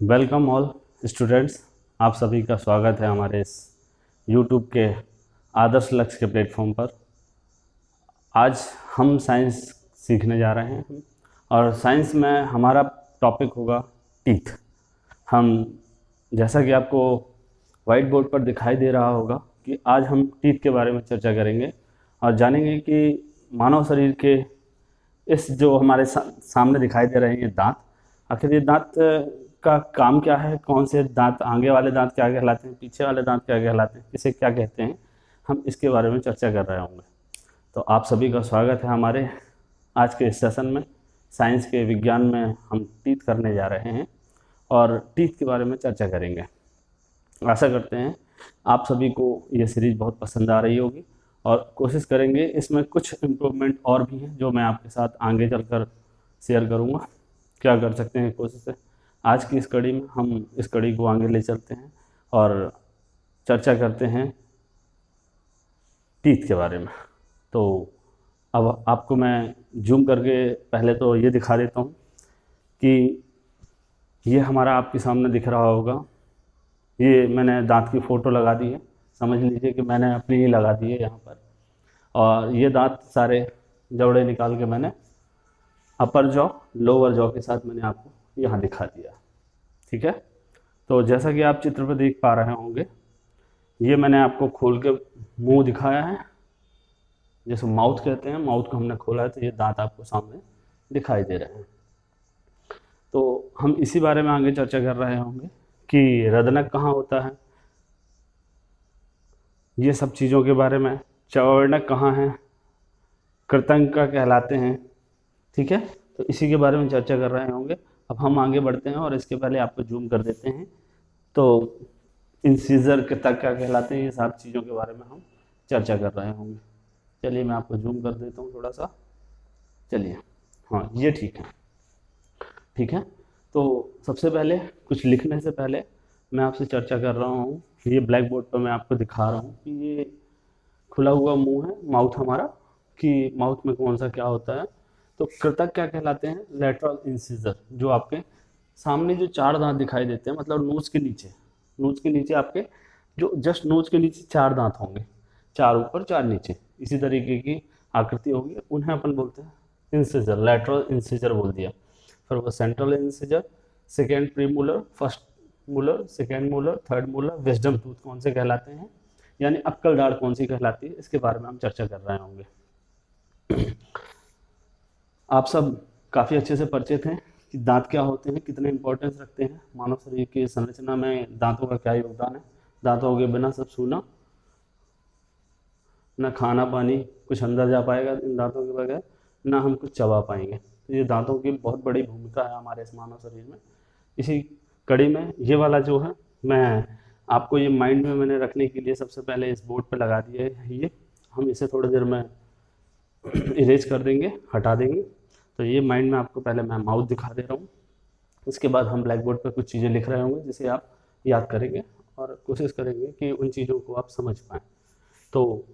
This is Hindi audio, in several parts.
Welcome all students. आप सभी का स्वागत है हमारे इस यूट्यूब के आदर्श लक्ष्य के प्लेटफॉर्म पर। आज हम साइंस सीखने जा रहे हैं और साइंस में हमारा टॉपिक होगा टीथ। हम जैसा कि आपको वाइट बोर्ड पर दिखाई दे रहा होगा कि आज हम टीथ के बारे में चर्चा करेंगे और जानेंगे कि मानव शरीर के इस जो हमारे सामने दिखाई दे रहे हैं ये दांत, आखिर ये दांत का काम क्या है, कौन से दांत, आगे वाले दांत क्या कहलाते हैं, पीछे वाले दांत क्या कहलाते हैं, इसे क्या कहते हैं, हम इसके बारे में चर्चा कर रहे होंगे। तो आप सभी का स्वागत है हमारे आज के इस सेशन में। साइंस के विज्ञान में हम टीथ करने जा रहे हैं और टीथ के बारे में चर्चा करेंगे। आशा करते हैं आप सभी को ये सीरीज़ बहुत पसंद आ रही होगी और कोशिश करेंगे इसमें कुछ इम्प्रूवमेंट और भी हैं जो मैं आपके साथ आगे चलकर शेयर करूँगा। क्या कर सकते हैं, कोशिश है आज की इस कड़ी में हम इस कड़ी को आगे ले चलते हैं और चर्चा करते हैं टीथ के बारे में। तो अब आपको मैं जूम करके पहले तो ये दिखा देता हूँ कि ये हमारा आपके सामने दिख रहा होगा। ये मैंने दांत की फ़ोटो लगा दी है, समझ लीजिए कि मैंने अपनी ही लगा दी है यहाँ पर। और ये दांत सारे जबड़े निकाल के मैंने अपर जॉ लोअर जॉ के साथ मैंने आपको यहाँ दिखा दिया। ठीक है, तो जैसा कि आप चित्र पर देख पा रहे होंगे, ये मैंने आपको खोल के मुंह दिखाया है, जैसे माउथ कहते हैं, माउथ को हमने खोला है तो ये दांत आपको सामने दिखाई दे रहे हैं। तो हम इसी बारे में आगे चर्चा कर रहे होंगे कि रदनक कहाँ होता है, ये सब चीज़ों के बारे में। चवर्णक कहाँ है, कृतंक का कहलाते हैं। ठीक है, तो इसी के बारे में चर्चा कर रहे होंगे। अब हम आगे बढ़ते हैं और इसके पहले आपको जूम कर देते हैं। तो इंसीजर कृतंक क्या कहलाते हैं, ये सब चीज़ों के बारे में हम चर्चा कर रहे होंगे। चलिए मैं आपको जूम कर देता हूँ थोड़ा सा। चलिए, हाँ ये ठीक है। ठीक है, तो सबसे पहले कुछ लिखने से पहले मैं आपसे चर्चा कर रहा हूँ। ये ब्लैक बोर्ड पर मैं आपको दिखा रहा हूँ कि ये खुला हुआ मुंह है, माउथ हमारा, कि माउथ में कौन सा क्या होता है। तो कृतक क्या कहलाते हैं, लेटरल इंसीजर, जो आपके सामने जो चार दांत दिखाई देते हैं, मतलब नोज के नीचे आपके जो जस्ट नोज के नीचे चार दांत होंगे, चार ऊपर चार नीचे, इसी तरीके की आकृति होगी, उन्हें अपन बोलते हैं इंसीजर, लेटरल इंसीजर बोल दिया। फिर वो central incisor, second premolar, first molar, second molar, third molar, wisdom tooth कौन से कहलाते हैं, यानी अक्कल दाढ़ कौन सी कहलाती है, इसके बारे में हम चर्चा कर रहे होंगे। आप सब काफ़ी अच्छे से परिचित हैं कि दांत क्या होते हैं, कितने इंपॉर्टेंस रखते हैं मानव शरीर की संरचना में, दांतों का क्या योगदान है। दांतों के बिना सब सूना, ना खाना पानी कुछ अंदर जा पाएगा इन दांतों के बगैर, ना हम कुछ चबा पाएंगे। तो ये दांतों की बहुत बड़ी भूमिका है हमारे इस मानव शरीर में। इसी कड़ी में ये वाला जो है, मैं आपको ये माइंड में मैंने रखने के लिए सबसे पहले इस बोर्ड पे लगा दिया है। ये हम इसे थोड़ी देर में इरेज कर देंगे, हटा देंगे। तो ये माइंड में आपको पहले मैं माउथ दिखा दे रहा हूँ, उसके बाद हम ब्लैक बोर्ड पर कुछ चीज़ें लिख रहे होंगे जिसे आप याद करेंगे और कोशिश करेंगे कि उन चीज़ों को आप समझ पाएँ। तो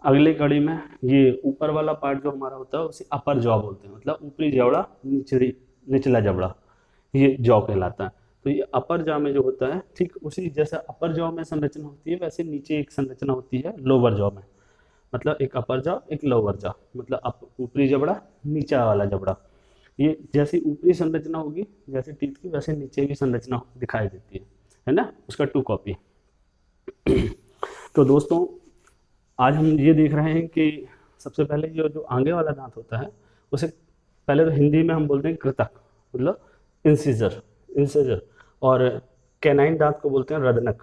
अगली कड़ी में ये ऊपर वाला पार्ट जो हमारा होता है उसे अपर जॉ बोलते हैं, मतलब ऊपरी जबड़ा, निचला जबड़ा, ये जॉ कहलाता है। तो ये अपर जॉ में जो होता है, ठीक उसी जैसा अपर जॉ में संरचना होती है वैसे नीचे एक संरचना होती है लोअर जॉ में, मतलब एक अपर जॉ एक लोअर जॉ, मतलब ऊपरी जबड़ा नीचा वाला जबड़ा। ये जैसी ऊपरी संरचना होगी जैसे टीथ की, वैसे नीचे की संरचना दिखाई देती है ना, उसका 2 कॉपी। तो दोस्तों आज हम ये देख रहे हैं कि सबसे पहले जो आगे वाला दांत होता है उसे पहले तो हिंदी में हम बोलते हैं कृतक, मतलब इंसीजर, और कैनाइन दांत को बोलते हैं रदनक,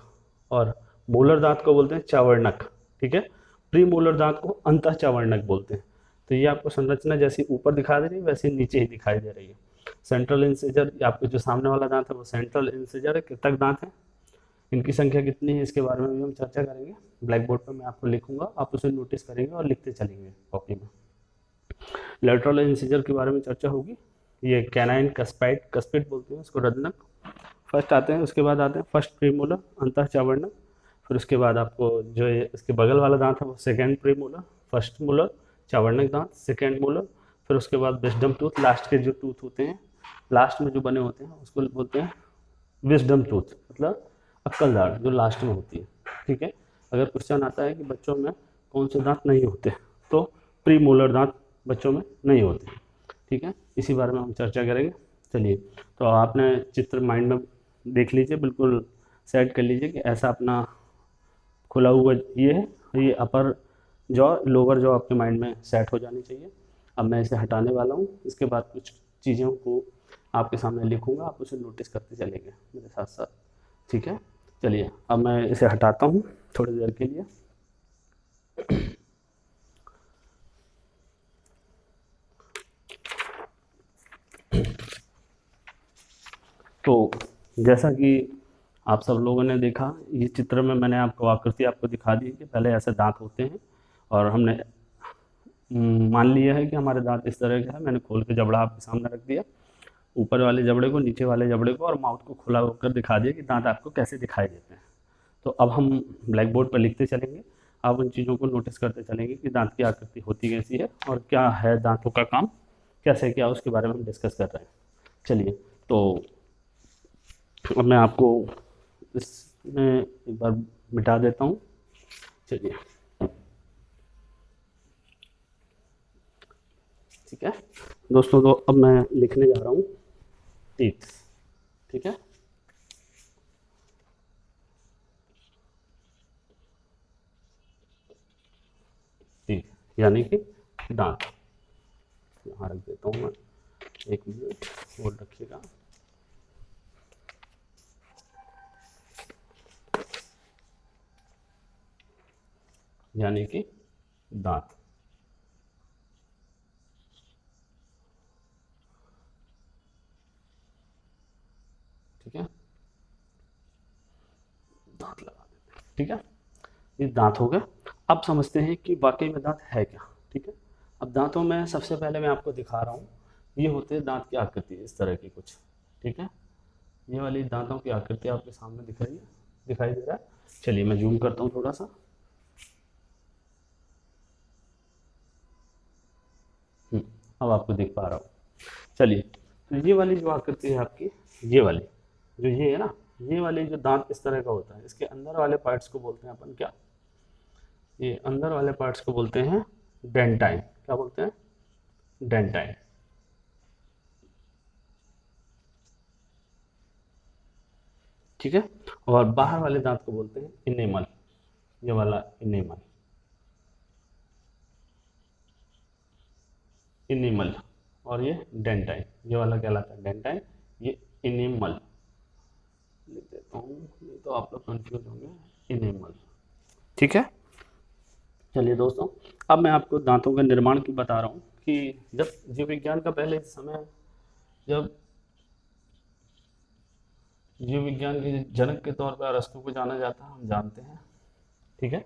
और मोलर दांत को बोलते हैं चावर्णक। ठीक है, प्री मोलर दांत को अंतः चावर्णक बोलते हैं। तो ये आपको संरचना जैसी ऊपर दिखा दे रही है वैसे नीचे ही दिखाई दे रही है। सेंट्रल इंसीजर, आपको जो सामने वाला दांत है वो सेंट्रल इंसीजर है, कृतक दांत है। इनकी संख्या कितनी है इसके बारे में भी हम चर्चा करेंगे। ब्लैक बोर्ड पर मैं आपको लिखूंगा, आप उसे नोटिस करेंगे और लिखते चलेंगे कॉपी में। लेटरल इंसीजर के बारे में चर्चा होगी। ये कैनाइन कस्पिड बोलते हैं उसको, रदनक फर्स्ट आते हैं, उसके बाद आते हैं फर्स्ट प्रीमोलर अंतः चावर्णक, फिर उसके बाद आपको जो ये इसके बगल वाला दांत है वो सेकेंड प्रीमोलर, फर्स्ट मोलर चावर्णक दांत, सेकेंड मोलर, फिर उसके बाद विजडम टूथ, लास्ट के जो टूथ होते हैं लास्ट में जो बने होते हैं उसको बोलते हैं विजडम टूथ मतलब अक्कल दाढ़ जो लास्ट में होती है, ठीक है। अगर क्वेश्चन आता है कि बच्चों में कौन से दांत नहीं होते, तो प्री मोलर दांत बच्चों में नहीं होते, ठीक है। इसी बारे में हम चर्चा करेंगे। चलिए, तो आपने चित्र माइंड में देख लीजिए, बिल्कुल सेट कर लीजिए कि ऐसा अपना खुला हुआ ये है, ये अपर जॉ लोअर जॉ आपके माइंड में सेट हो जानी चाहिए। अब मैं इसे हटाने वाला हूँ, इसके बाद कुछ चीज़ों को आपके सामने लिखूँगा, आप उसे नोटिस करते चलेंगे मेरे साथ साथ, ठीक है। चलिए, अब मैं इसे हटाता हूँ थोड़ी देर के लिए। तो जैसा कि आप सब लोगों ने देखा, इस चित्र में मैंने आपको आकृति आपको दिखा दी कि पहले ऐसे दांत होते हैं और हमने मान लिया है कि हमारे दांत इस तरह का है। मैंने खोल के जबड़ा आपके सामने रख दिया, ऊपर वाले जबड़े को, नीचे वाले जबड़े को और माउथ को खुला होकर दिखा दिया कि दांत आपको कैसे दिखाई देते हैं। तो अब हम ब्लैक बोर्ड पर लिखते चलेंगे, आप उन चीज़ों को नोटिस करते चलेंगे कि दांत की आकृति होती कैसी है और क्या है दांतों का काम कैसे क्या, उसके बारे में हम डिस्कस कर रहे हैं। चलिए, तो अब मैं आपको इसमें एक बार मिटा देता हूँ। चलिए, ठीक है दोस्तों, तो अब मैं लिखने जा रहा हूँ टीथ, ठीक है। टीथ यानी कि दांत, यहाँ रख देता हूँ मैं, एक मिनट होल्ड रखिएगा। यानी कि दांत, ठीक है, दांत लगा देते हैं, ठीक है। ये दांत हो गए। अब समझते हैं कि वाकई में दांत है क्या, ठीक है। अब दांतों में सबसे पहले मैं आपको दिखा रहा हूँ, ये होते हैं दांत की आकृति इस तरह की कुछ, ठीक है। ये वाली दांतों की आकृति आपके सामने दिख रही है, दिखाई दे रहा है। चलिए, मैं जूम करता हूँ थोड़ा सा। अब आपको दिख पा रहा हूँ। चलिए, तो ये वाली जो आकृति है आपकी, ये वाली जो ये है ना, ये वाली जो दांत इस तरह का होता है, इसके अंदर वाले पार्ट्स को बोलते हैं अपन क्या, ये अंदर वाले पार्ट्स को बोलते हैं डेंटाइन। क्या बोलते हैं? डेंटाइन, ठीक है। और बाहर वाले दांत को बोलते हैं इनेमल, ये वाला इनेमल, इनेमल। और ये डेंटाइन, ये वाला कहलाता है डेंटाइन, ये इनेमल। लिख देता हूँ, नहीं तो आप लोग कंफ्यूज होंगे, इनेमल, ठीक है। चलिए दोस्तों, अब मैं आपको दांतों के निर्माण की बता रहा हूँ कि जब जीव विज्ञान का पहले समय, जब जीव विज्ञान के जनक के तौर पर अरस्तू को जाना जाता है, हम जानते हैं, ठीक है।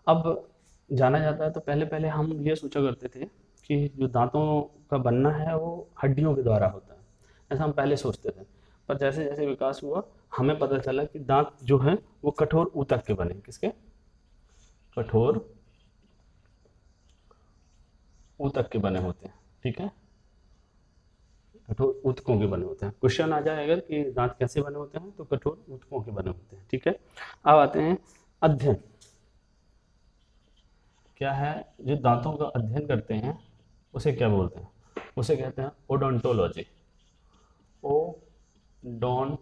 अब जाना जाता है तो पहले पहले हम ये सोचा करते थे कि जो दांतों का बनना है वो हड्डियों के द्वारा होता है, ऐसा हम पहले सोचते थे। पर जैसे जैसे विकास हुआ, हमें पता चला कि दांत जो है वो कठोर ऊतक के बने, किसके? कठोर ऊतक के बने होते हैं, ठीक है। कठोर ऊतकों के बने होते हैं। क्वेश्चन आ जाए अगर कि दांत कैसे बने होते हैं, तो कठोर ऊतकों के बने होते हैं, ठीक है। अब आते हैं अध्ययन, क्या है जो दांतों का अध्ययन करते हैं उसे क्या बोलते हैं? उसे कहते हैं ओडोंटोलॉजी, ओडोंटोलॉजी,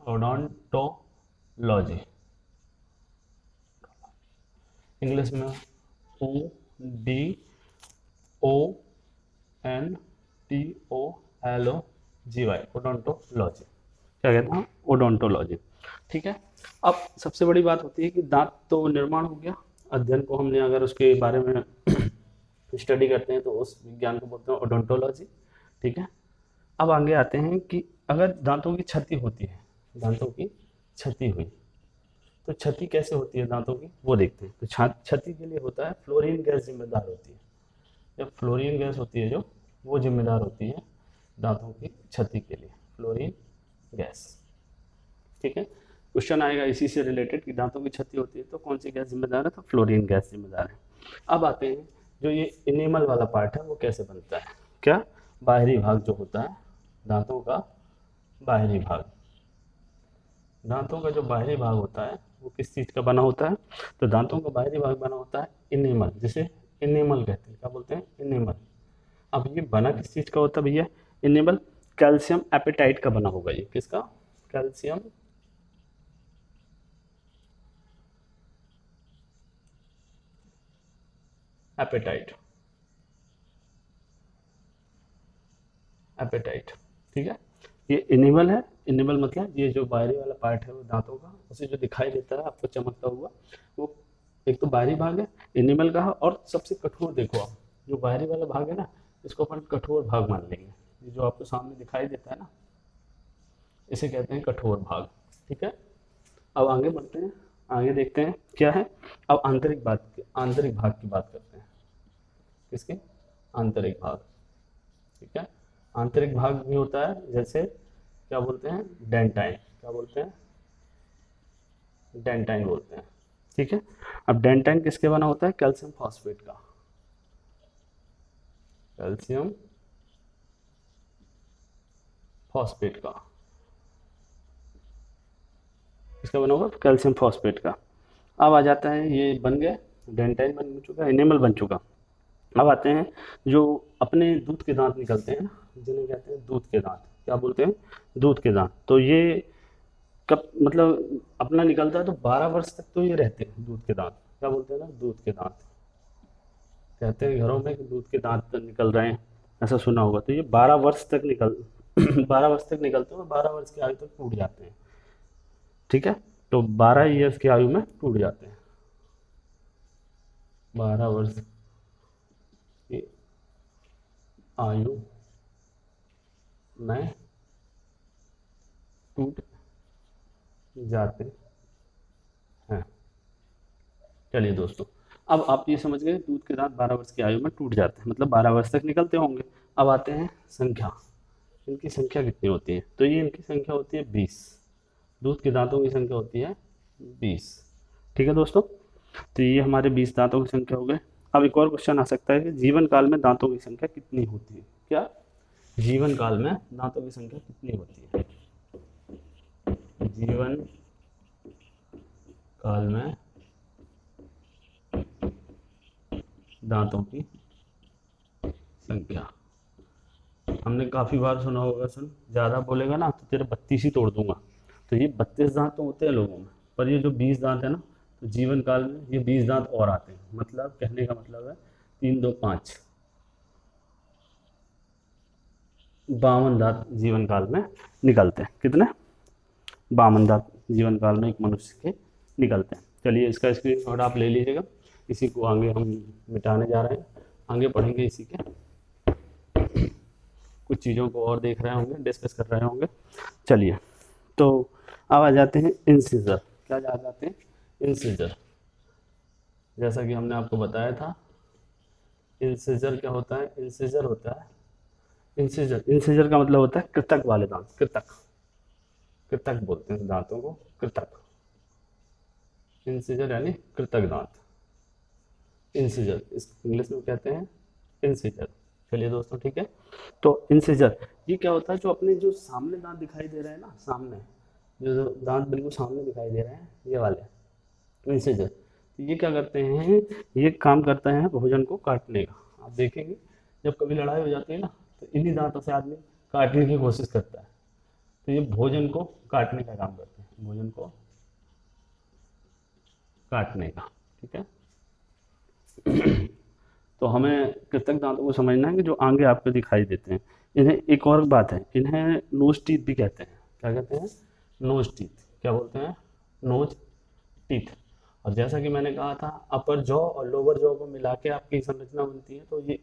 ओडोंटोलॉजी, इंग्लिश में ODONTOLOGY, ओडोंटोलॉजी, क्या कहते हैं? ओडोंटोलॉजी, ठीक है। अब सबसे बड़ी बात होती है कि दांत तो निर्माण हो गया, अध्ययन को हमने अगर उसके बारे में स्टडी करते हैं तो उस विज्ञान को बोलते हैं ओडोंटोलॉजी, ठीक है। अब आगे आते हैं कि अगर दांतों की क्षति होती है, दांतों की क्षति हुई तो क्षति कैसे होती है दांतों की, वो देखते हैं। तो क्षति के लिए होता है फ्लोरीन गैस जिम्मेदार होती है। जब फ्लोरीन गैस होती है जो, वो जिम्मेदार होती है दांतों की क्षति के लिए, फ्लोरीन गैस, ठीक है। क्वेश्चन आएगा इसी से रिलेटेड कि दांतों की क्षति होती है तो कौन सी गैस जिम्मेदार है, तो फ्लोरीन गैस जिम्मेदार है। अब आते हैं जो ये इनेमल वाला पार्ट है वो कैसे बनता है। क्या, बाहरी भाग जो होता है दांतों का, बाहरी भाग, दांतों का जो बाहरी भाग होता है वो किस चीज़ का बना होता है? तो दांतों का बाहरी भाग बना होता है इनेमल, जिसे इनेमल कहते हैं। क्या बोलते हैं? इनेमल। अब ये बना किस चीज़ का होता है भैया? इनेमल कैल्शियम एपेटाइट का बना होगा। ये किसका? कैल्शियम एपेटाइट, एपेटाइट, ठीक है। ये इनेमल है। इनेमल मतलब ये जो बाहरी वाला पार्ट है वो दांतों का, उसे जो दिखाई देता है आपको चमकता हुआ, वो एक तो बाहरी भाग है इनेमल का। और सबसे कठोर देखो आप, जो बाहरी वाला भाग है ना, इसको अपन कठोर भाग मान लेंगे। ये जो आपको सामने दिखाई देता है ना, इसे कहते हैं कठोर भाग, ठीक है। अब आगे बढ़ते हैं, आगे देखते हैं क्या है। अब आंतरिक भाग की बात करते हैं। किसके? आंतरिक भाग, ठीक है। आंतरिक भाग भी होता है, जैसे क्या बोलते हैं? डेंटाइन। क्या बोलते हैं? डेंटाइन बोलते हैं, ठीक है। अब डेंटाइन किसके बना होता है? कैल्शियम फॉस्फेट का, कैल्शियम फॉस्फेट का, इसका बना होगा कैल्शियम फॉस्फेट का। अब आ जाता है, ये बन गए, डेंटाइन बन चुका, इनेमल बन चुका। अब आते हैं जो अपने दूध के दांत निकलते हैं ना, जिन्हें कहते हैं दूध के दांत। क्या बोलते हैं? दूध के दांत। तो ये कब मतलब अपना निकलता है? तो 12 वर्ष तक तो ये रहते हैं दूध के दांत। क्या बोलते हैं ना? दूध के दांत। कहते हैं घरों में कि दूध के दांत निकल रहे हैं, ऐसा सुना होगा। तो ये 12 वर्ष तक निकल 12 वर्ष तक निकलते हैं और 12 वर्ष की आयु तक टूट जाते हैं, ठीक है। तो 12 ईयर्स की आयु में टूट जाते हैं, 12 वर्ष की आयु में टूट जाते हैं। चलिए दोस्तों, अब आप ये समझ गए दूध के दांत 12 वर्ष की आयु में टूट जाते हैं, मतलब 12 वर्ष तक निकलते होंगे। अब आते हैं संख्या, इनकी संख्या कितनी होती है? तो ये इनकी संख्या होती है 20। दूध के दांतों की संख्या होती है 20, ठीक है दोस्तों। तो ये हमारे 20 दांतों की संख्या हो गए। अब एक और क्वेश्चन आ सकता है कि जीवन काल में दांतों की संख्या कितनी होती है? क्या, जीवन काल में दांतों की संख्या कितनी होती है? जीवन काल में दांतों की संख्या, हमने काफ़ी बार सुना होगा, सुन ज़्यादा बोलेगा ना तो तेरे 32 ही तोड़ दूंगा। तो ये 32 दांत तो होते हैं लोगों में, पर ये जो 20 दांत है ना, तो जीवन काल में ये 20 दांत और आते हैं। मतलब कहने का मतलब है 3 2 5 52 दांत जीवन काल में निकलते हैं। कितने? 52 दांत जीवन काल में एक मनुष्य के निकलते हैं। चलिए इसका स्क्रीनशॉट आप ले लीजिएगा, इसी को आगे हम मिटाने जा रहे हैं, आगे पढ़ेंगे इसी के कुछ चीज़ों को और देख रहे होंगे, डिस्कस कर रहे होंगे। चलिए, तो अब आ जाते हैं इंसिजर। क्या आ जाते हैं? इंसिजर। जैसा कि हमने आपको बताया था, इंसिजर क्या होता है? इंसिजर होता है, इंसिजर का मतलब होता है कृतक वाले दांत। कृतक, कृतक बोलते हैं दांतों को, कृतक। इंसिजर यानी कृतक दांत, इंसिजर इस इंग्लिश में कहते हैं इंसिजर। चलिए दोस्तों, ठीक है। तो इंसिजर ये क्या होता है? जो अपने जो सामने दांत दिखाई दे रहे हैं ना, सामने जो दांत बिल्कुल सामने दिखाई दे रहे हैं, ये वाले इंसिजर, तो ये क्या करते हैं? ये काम करता है भोजन को काटने का। आप देखेंगे जब कभी लड़ाई हो जाती है ना, तो इन्हीं दांतों से आदमी काटने की कोशिश करता है। तो ये भोजन को काटने का काम करते हैं, भोजन को काटने का, ठीक है। तो हमें कृतक दांतों को समझना है कि जो आगे आपको दिखाई देते हैं। इन्हें एक और बात है, इन्हें नोज टीथ भी कहते हैं। क्या कहते हैं? Nose teeth. क्या बोलते हैं? Nose teeth. और जैसा कि मैंने कहा था, अपर जॉ और लोअर जॉ को मिला के आपकी संरचना बनती है। तो ये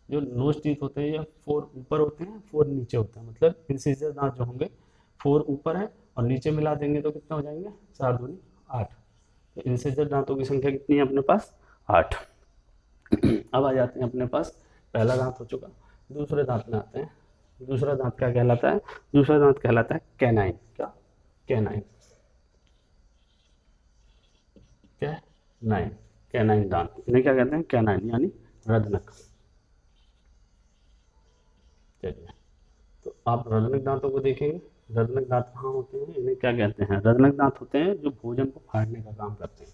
जो नोज टीथ होते हैं, ये 4 ऊपर होते हैं, 4 नीचे होते हैं। मतलब इंसिजर दांत जो होंगे 4 ऊपर है और नीचे मिला देंगे तो कितने हो जाएंगे? 4 दूनी 8। तो इंसिजर दांतों की संख्या कितनी है अपने पास? 8। अब आ जाते हैं अपने पास, पहला दांत हो चुका, दूसरे दांत में आते हैं। दूसरा दांत क्या कहलाता है? दूसरा दांत कहलाता है कैनाइन। क्या? कैनाइन, कैनाइन, कैनाइन दांत। इन्हें क्या कहते हैं? कैनाइन यानी रदनक, चलिए, तो आप रजनक दांतों को देखेंगे। रजनक दांत कहाँ होते हैं, इन्हें क्या कहते हैं? रजनक दांत होते हैं जो भोजन को फाड़ने का काम करते हैं।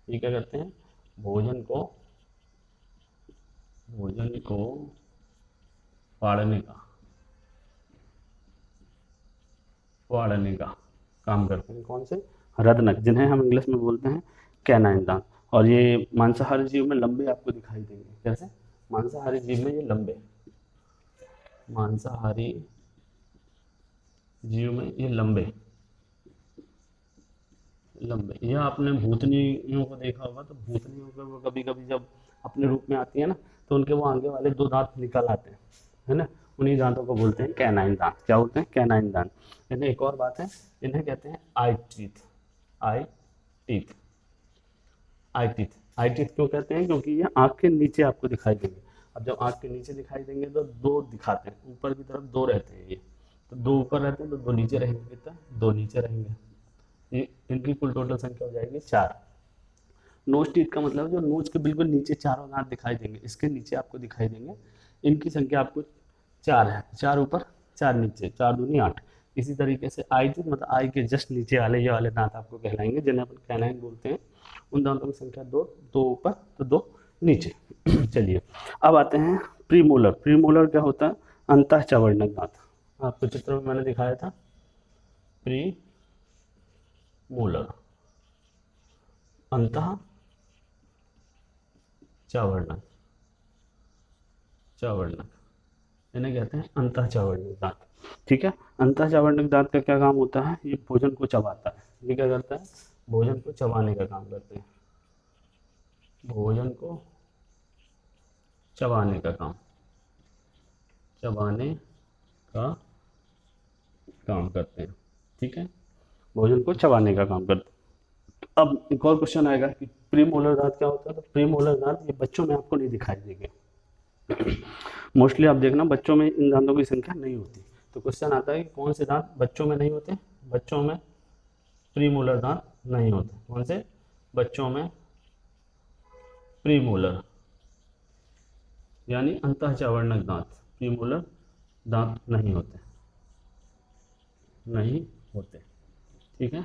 ये क्या करते हैं? भोजन को फाड़ने का काम करते हैं। कौन से? रदनक, जिन्हें हम इंग्लिश में बोलते हैं कैनाइन दांत। और ये मांसाहारी जीव में लंबे आपको दिखाई देंगे। कैसे? मांसाहारी जीव में ये लंबे, मांसाहारी जीव में ये लंबे यह आपने भूतनियों को देखा होगा, तो भूतनियों को वो कभी कभी जब अपने रूप में आती है ना, तो उनके वो आगे वाले दो दांत निकल आते हैं, है ना। उन्हीं दांतों को बोलते हैं कैनाइन दांत। क्या बोलते हैं? कैनाइन दांत। इन्हें एक और बात है, इन्हें कहते हैं eye teeth. Eye teeth eye teeth eye teeth क्यों कहते हैं? क्योंकि ये आँख के नीचे आपको दिखाई देंगे। अब जब आँख के नीचे दिखाई देंगे तो दो दिखाते हैं, ऊपर की तरफ दो रहते हैं। ये तो दो ऊपर रहते हैं तो दो नीचे रहेंगे। कितना? दो नीचे रहेंगे। ये इनकी कुल टोटल संख्या हो जाएगी 4। नोज टीथ का मतलब जो नोज के बिल्कुल नीचे चारों दांत दिखाई देंगे, इसके नीचे आपको दिखाई देंगे। इनकी संख्या आपको 4 है, 4 ऊपर 4 नीचे, 4 दूनी 8। इसी तरीके से आई टीथ मतलब आई के जस्ट नीचे वाले ये वाले दांत आपको कहलाएंगे, जिन्हें अपन कैनाइन बोलते हैं। उन दांतों की संख्या 2, 2 ऊपर तो 2 नीचे। चलिए, अब आते हैं प्रीमोलर। प्रीमोलर क्या होता है? अंतः चवर्णक दांत। आपको चित्र में मैंने दिखाया था प्री मूलर, अंतः चावर्णक, इन्हें कहते हैं अंतः चावर्णक दांत। ठीक है, अंतः चावर्णक दांत का क्या काम होता है? ये भोजन को चबाता है। ये क्या करता है? भोजन को चबाने का काम करते हैं। भोजन को चबाने का काम करते हैं। ठीक है, भोजन को चबाने का काम करते हैं। अब एक और क्वेश्चन आएगा कि प्रीमोलर दांत क्या होता है? तो प्रीमोलर दांत ये बच्चों में आपको नहीं दिखाई देंगे। मोस्टली आप देखना बच्चों में इन दांतों की संख्या नहीं होती। तो क्वेश्चन आता है कि कौन से दांत बच्चों में नहीं होते? बच्चों में प्रीमोलर दांत नहीं होते। कौन से? बच्चों में प्रीमोलर यानी अंतःचावर्णक दांत, प्रीमोलर दांत नहीं होते। ठीक है,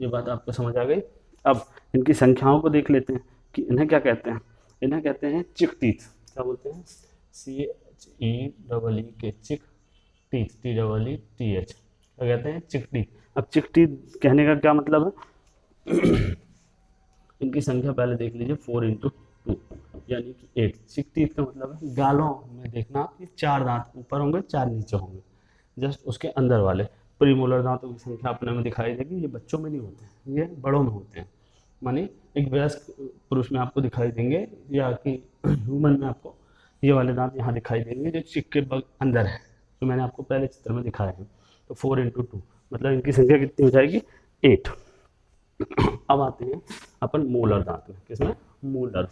ये बात आपको समझ आ गई। अब इनकी संख्याओं को देख लेते हैं कि इन्हें क्या कहते हैं। इन्हें कहते हैं चिक टीथ। क्या बोलते हैं? CHEEE के चिक टीथ, TEETH। क्या कहते हैं? चिक टीथ। अब चिक टीथ कहने का क्या मतलब है? इनकी संख्या पहले देख लीजिए, 4 × 2 यानी कि 8। चिक टीथ का मतलब है गालों में देखना कि 4 दांत ऊपर होंगे, 4 नीचे होंगे, जस्ट उसके अंदर वाले। प्रीमोलर दांतों की संख्या अपने में दिखाई देगी। ये बच्चों में नहीं होते, ये बड़ों में होते हैं। माने एक वयस्क पुरुष में आपको दिखाई देंगे, या कि ह्यूमन में आपको ये वाले दांत यहाँ दिखाई देंगे जो चिक के अंदर है, जो मैंने आपको पहले चित्र में दिखाया है। तो 4 × 2 मतलब इनकी संख्या कितनी हो जाएगी? 8। अब आते हैं अपन मोलर दांत में। किसमें? मोलर।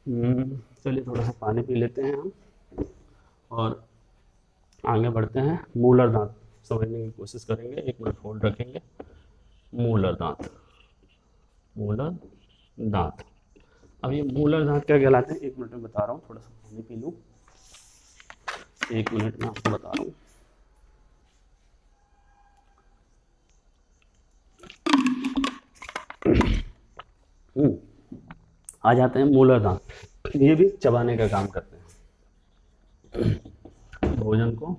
चलिए थोड़ा सा पानी पी लेते हैं हम और आगे बढ़ते हैं। मोलर दांत समझने की कोशिश करेंगे। 1 मिनट होल्ड रखेंगे। मोलर दांत, अब ये मोलर दांत क्या कहलाते हैं? 1 मिनट में बता रहा हूँ, थोड़ा सा पानी पी लूँ। 1 मिनट में आपको बता रहा हूँ। आ जाते हैं मोलर दांत। ये भी चबाने का काम करते हैं, भोजन को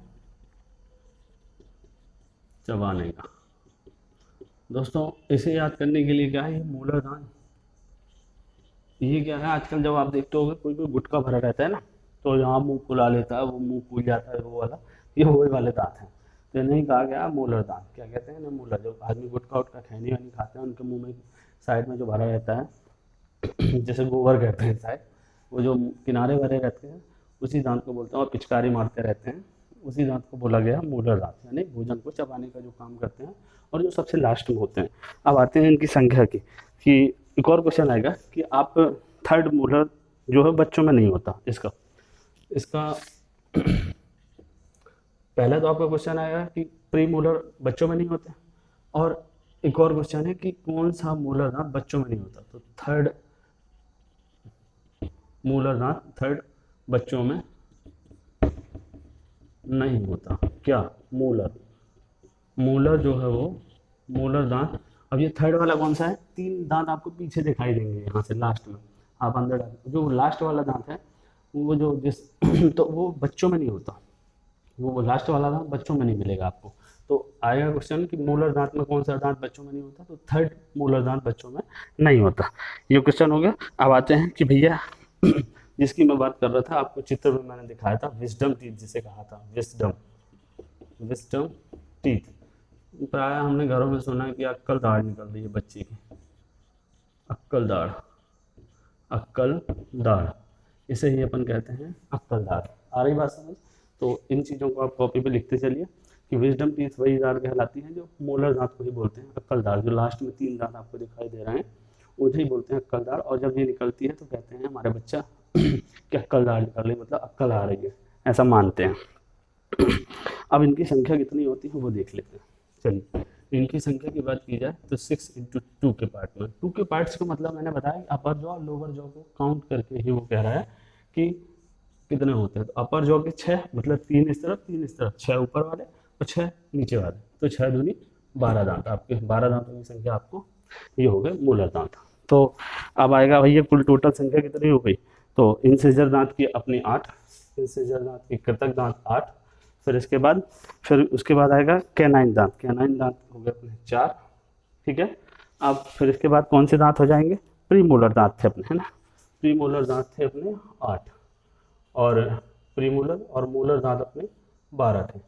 चबाने का। दोस्तों इसे याद करने के लिए क्या है? ये मोलर दांत, ये क्या है? आजकल जब आप देखते होगे कोई गुटखा भरा रहता है ना, तो यहाँ मुंह फुला लेता है, वो मुंह फूल जाता है, वो वाला, ये वही वाले दांत हैं। तो नहीं कहा गया मोलर दांत। क्या कहते हैं ना? मोलर। जब आदमी गुटखा उटखा खैनी वानी खाते हैं, उनके मुंह में साइड में जो भरा रहता है, जैसे गोबर कहते हैं शायद, वो जो किनारे भरे रहते हैं, उसी दांत को बोलते हैं। और पिचकारी मारते रहते हैं, उसी दांत को बोला गया मोलर दांत, यानी भोजन को चबाने का जो काम करते हैं, और जो सबसे लास्ट में होते हैं। अब आते हैं इनकी संख्या की, कि एक और क्वेश्चन आएगा कि आप थर्ड मोलर जो है बच्चों में नहीं होता। इसका पहला तो आपका क्वेश्चन आएगा कि प्री मोलर बच्चों में नहीं होते, और एक और क्वेश्चन है कि कौन सा मोलर दांत बच्चों में नहीं होता। तो थर्ड मोलर दांत, थर्ड बच्चों में नहीं होता। क्या? मोलर। मोलर जो है वो मोलर दांत। अब ये थर्ड वाला कौन सा है? 3 दांत आपको पीछे दिखाई देंगे यहाँ से लास्ट में। आप अंदर डाल जो लास्ट वाला दांत है वो जो जिस तो वो बच्चों में नहीं होता। वो लास्ट वाला दांत बच्चों में नहीं मिलेगा आपको। तो आएगा क्वेश्चन कि मोलर दांत में कौन सा दांत बच्चों में नहीं होता, तो थर्ड मोलर दांत बच्चों में नहीं होता। ये क्वेश्चन हो गया। अब आते हैं कि भैया जिसकी मैं बात कर रहा था, आपको चित्र में मैंने दिखाया था, विजडम टीथ जिसे कहा था, विजडम विजडम टीथ। प्राय हमने घरों में सुना है कि अक्कल दाढ़ निकल रही है बच्चे की, अक्कल दाढ़, अक्कल दाढ़, इसे ही अपन कहते हैं अक्कल दाढ़। आ रही बात समझ? तो इन चीज़ों को आप कॉपी पे लिखते चलिए कि विजडम टीथ वही दाढ़ कहलाती हैं जो मोलर दांत को ही बोलते हैं अक्कल दाढ़। जो लास्ट में 3 दांत आपको दिखाई दे रहे हैं उन्हें ही बोलते हैं अक्कल दाढ़। और जब ये निकलती है तो कहते हैं हमारे बच्चा कि अक्कल दाढ़ निकल रही, मतलब अक्कल आ रही है, ऐसा मानते हैं। अब इनकी संख्या कितनी होती है वो देख लेते हैं। चलिए, इनकी संख्या की बात की जाए तो 6 × 2 के पार्ट में। 2 के पार्ट्स का मतलब मैंने बताया अपर जॉ लोअर जॉ को काउंट करके ही वो कह रहा है कि कितने होते हैं। तो अपर जॉ के 6, मतलब 3 इस तरफ 3 इस तरफ, 6 ऊपर वाले और 6 नीचे वाले, तो 6 दूनी 12 दांत। आपके 12 दांतों की संख्या आपको ये हो गए मोलर दांत। तो अब आएगा भैया कुल टोटल संख्या कितनी हो गई। तो इंसिजर दांत की अपनी 8, इंसिजर दांत की कृतक दांत 8, फिर उसके बाद आएगा कैनाइन दांत। कैनाइन दांत हो गए अपने 4, ठीक है। अब फिर इसके बाद कौन से दांत हो जाएंगे? प्रीमोलर दांत थे अपने, है ना। प्रीमोलर दांत थे अपने 8, और प्रीमोलर और मोलर दांत अपने 12 थे।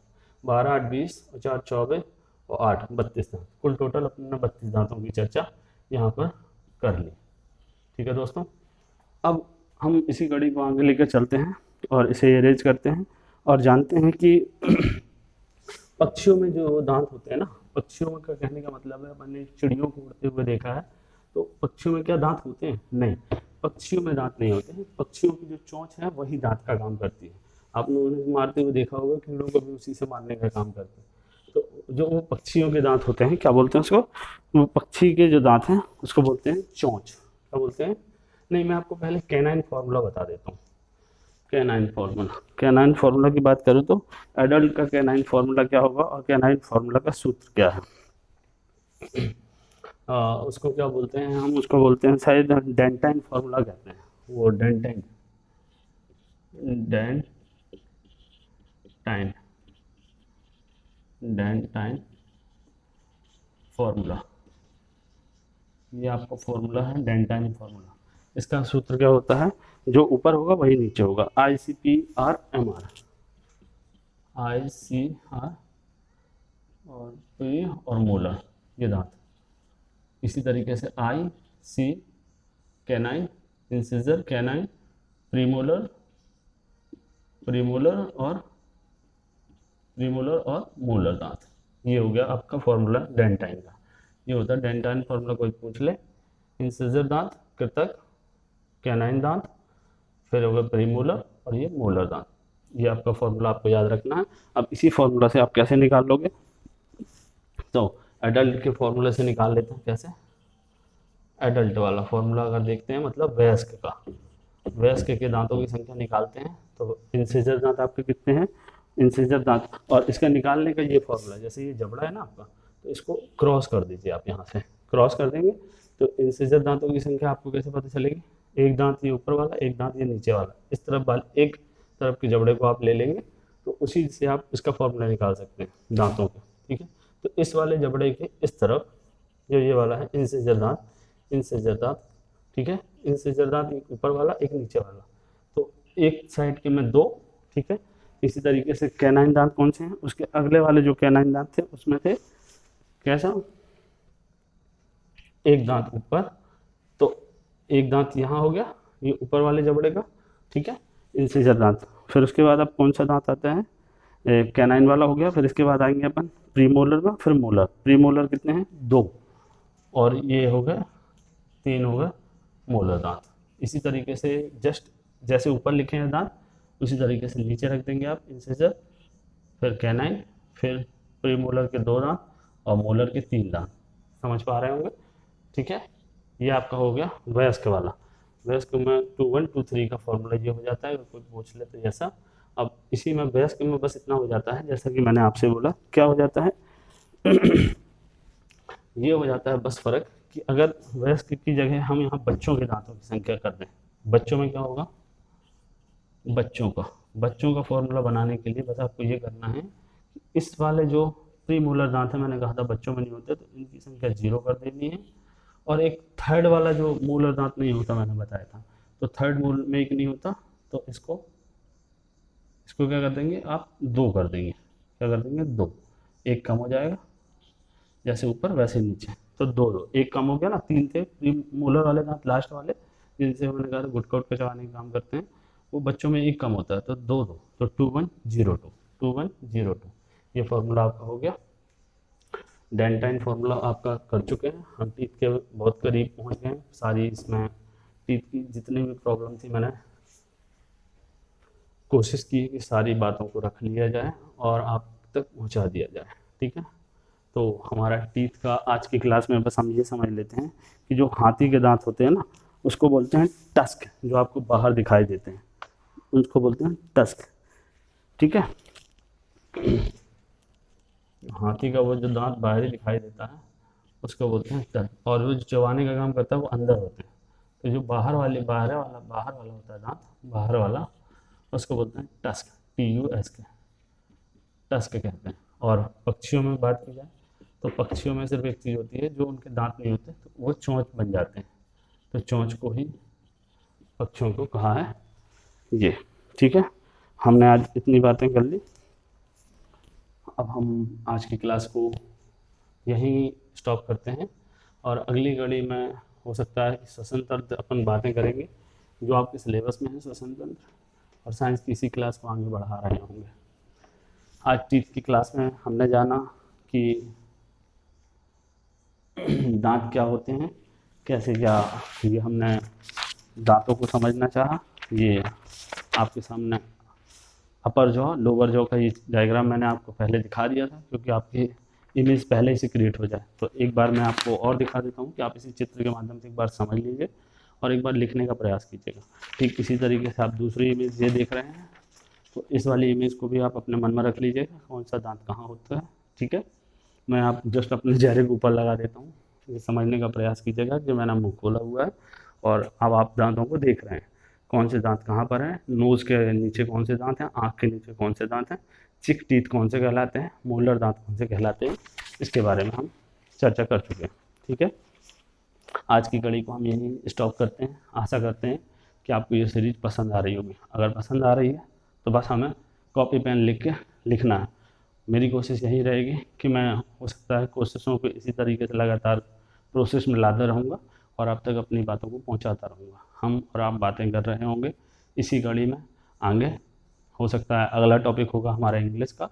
12 8 20 और 4 24 और 8 32 दांत। कुल टोटल अपने 32 दांतों की चर्चा यहाँ पर कर ली, ठीक है दोस्तों। अब हम इसी कड़ी को आगे लेकर चलते हैं और इसे अरेंज करते हैं और जानते हैं कि पक्षियों में जो दांत होते हैं ना, पक्षियों में का कहने का मतलब है, मैंने चिड़ियों को उड़ते हुए देखा है, तो पक्षियों में क्या दांत होते हैं? नहीं, पक्षियों में दांत नहीं होते हैं। पक्षियों की जो चोंच है वही दांत का काम करती है। आप लोगों ने मारते हुए देखा होगा, कीड़ों को भी उसी से मारने का काम करते हैं। तो जो वो पक्षियों के दांत होते हैं, क्या बोलते हैं उसको? वो पक्षी के जो दांत हैं उसको बोलते हैं चोंच। क्या बोलते हैं? नहीं, मैं आपको पहले कैनाइन फार्मूला बता देता हूँ। कैनाइन फार्मूला, कैनाइन फार्मूला की बात करूँ तो एडल्ट का कैनाइन फार्मूला क्या होगा और कैनाइन फार्मूला का सूत्र क्या है? उसको क्या बोलते हैं? हम उसको बोलते हैं शायद डेंटाइन फार्मूला कहते हैं। वो डेंटाइन डेंटाइन फार्मूला, ये आपका फार्मूला है डेंटाइन फार्मूला। इसका सूत्र क्या होता है? जो ऊपर होगा वही नीचे होगा, ICP/MR, ICR और P और मोलर, ये दांत। इसी तरीके से IC canine, incisor canine, premolar और मोलर दांत। ये हो गया आपका फॉर्मूला डेंटाइन का। ये होता है डेंटाइन फार्मूला, कोई पूछ ले। इंसिजर दांत, कृतक, कैनाइन दांत, फिर होगा प्रीमोलर और ये मोलर दांत। ये आपका फॉर्मूला आपको याद रखना है। अब इसी फॉर्मूला से आप कैसे निकाल लोगे? तो एडल्ट के फॉर्मूले से निकाल लेते हैं। कैसे? एडल्ट वाला फॉर्मूला अगर देखते हैं, मतलब वयस्क का, वयस्क के दांतों की संख्या निकालते हैं। तो इंसिजर दांत आपके कितने हैं? इंसिजर दांत, और इसका निकालने का ये फॉर्मूला, जैसे ये जबड़ा है ना आपका, तो इसको क्रॉस कर दीजिए आप। यहाँ से क्रॉस कर देंगे तो इंसिजर दांतों की संख्या आपको कैसे पता चलेगी? एक दांत ये ऊपर वाला, एक दांत ये नीचे वाला, इस तरफ वाले एक तरफ के जबड़े को आप ले लेंगे तो उसी से आप इसका फॉर्मूला निकाल सकते हैं दांतों का, ठीक है। तो इस वाले जबड़े के इस तरफ जो ये वाला है इंसिजर दांत, ठीक है। इंसिजर दांत एक ऊपर वाला एक नीचे वाला, तो एक साइड के में 2, ठीक है। इसी तरीके से कैनाइन दांत कौन से हैं? उसके अगले वाले जो कैनाइन दांत थे उसमें थे कैसा? एक दांत ऊपर, तो एक दांत यहाँ हो गया ये ऊपर वाले जबड़े का, ठीक है, इंसिजर दांत। फिर उसके बाद अब कौन सा दांत आता है? कैनाइन वाला हो गया। फिर इसके बाद आएंगे अपन प्रीमोलर में, फिर मोलर। प्रीमोलर कितने हैं? 2, और ये हो गए 3 हो गए मोलर दांत। इसी तरीके से जस्ट जैसे ऊपर लिखे हैं दांत, उसी तरीके से नीचे रख देंगे आप इंसिजर, फिर कैनाइन, फिर प्रीमोलर के 2 दांत और मोलर के 3 दांत। समझ पा रहे होंगे, ठीक है। ये आपका हो गया वयस्क वाला। वयस्क में 2 1 2 3 का फॉर्मूला ये हो जाता है, कोई पूछ ले तो ऐसा। अब इसी में वयस्क में बस इतना हो जाता है, जैसा कि मैंने आपसे बोला, क्या हो जाता है ये हो जाता है बस फ़र्क कि अगर वयस्क की जगह हम यहाँ बच्चों के दांतों की संख्या कर दें, बच्चों में क्या होगा, बच्चों का फॉर्मूला बनाने के लिए बस आपको ये करना है कि इस वाले जो प्री मोलर दांत है, मैंने कहा था बच्चों में नहीं होते, तो इनकी संख्या 0 कर देनी है। और एक थर्ड वाला जो मोलर दांत नहीं होता, मैंने बताया था, तो थर्ड मोल में एक नहीं होता, तो इसको क्या कर देंगे आप, 2 कर देंगे। क्या कर देंगे, 2, एक कम हो जाएगा, जैसे ऊपर वैसे नीचे, तो 2 एक कम हो गया ना। 3 थे प्री मोलर वाले दांत, लास्ट वाले, जिनसे मैंने कहा था गुटका उटका चबाने का काम करते हैं, वो बच्चों में एक कम होता है, तो 2 तो 2102 ये फॉर्मूला आपका हो गया। डेंटाइन फॉर्मूला आपका कर चुके हैं हम, टीथ के बहुत करीब पहुंच गए हैं। सारी इसमें टीथ की जितनी भी प्रॉब्लम थी, मैंने कोशिश की है कि सारी बातों को रख लिया जाए और आप तक पहुंचा दिया जाए। ठीक है, तो हमारा टीथ का आज की क्लास में बस हम ये समझ लेते हैं कि जो हाथी के दांत होते हैं ना, उसको बोलते हैं टस्क, जो आपको बाहर दिखाई देते हैं उसको बोलते हैं टस्क। ठीक है, हाथी का वो जो दांत बाहरी दिखाई देता है उसको बोलते हैं टस्क, और वो जो चबाने का काम करता है वो अंदर होते हैं। तो जो बाहर वाला होता है दांत, बाहर वाला, उसको बोलते हैं टस्क, TUSK, टस्क कहते हैं। और पक्षियों में बात की जाए तो पक्षियों में सिर्फ एक चीज़ होती है, जो उनके दांत नहीं होते तो वो चोंच बन जाते हैं, तो चोंच को ही पक्षियों को कहा है ये। ठीक है, हमने आज इतनी बातें कर ली, अब हम आज की क्लास को यहीं स्टॉप करते हैं, और अगली कड़ी में हो सकता है श्वसन तंत्र अपन बातें करेंगे, जो आपके सिलेबस में है श्वसन तंत्र, और साइंस की इसी क्लास को आगे बढ़ा रहे होंगे। आज टीथ की क्लास में हमने जाना कि दांत क्या होते हैं, कैसे क्या, ये हमने दांतों को समझना चाहा। ये आपके सामने अपर जॉ लोअर जॉ का ये डायग्राम मैंने आपको पहले दिखा दिया था, क्योंकि आपकी इमेज पहले ही से क्रिएट हो जाए। तो एक बार मैं आपको और दिखा देता हूँ कि आप इसी चित्र के माध्यम से एक बार समझ लीजिए और एक बार लिखने का प्रयास कीजिएगा। ठीक इसी तरीके से आप दूसरी इमेज ये देख रहे हैं, तो इस वाली इमेज को भी आप अपने मन में रख लीजिएगा, कौन सा दांत कहाँ होता है। ठीक है, मैं आप जस्ट अपने चेहरे के ऊपर लगा देता हूँ, ये समझने का प्रयास कीजिएगा कि मैंने मुँह खोला हुआ है और अब आप दांतों को देख रहे हैं, कौन से दांत कहाँ पर हैं, नोज़ के नीचे कौन से दांत हैं, आँख के नीचे कौन से दांत हैं, चिक टीथ कौन से कहलाते हैं, मोलर दांत कौन से कहलाते हैं, इसके बारे में हम चर्चा कर चुके हैं। ठीक है, आज की कड़ी को हम यहीं स्टॉप करते हैं। आशा करते हैं कि आपको ये सीरीज़ पसंद आ रही होगी। अगर पसंद आ रही है तो बस हमें कॉपी पेन लिख के लिखना है। मेरी कोशिश यही रहेगी कि मैं हो सकता है कोशिशों को इसी तरीके से लगातार प्रोसेस में लाता रहूँगा और आप तक अपनी बातों को पहुँचाता रहूँगा। हम और आप बातें कर रहे होंगे इसी कड़ी में आगे। हो सकता है अगला टॉपिक होगा हमारा इंग्लिश का,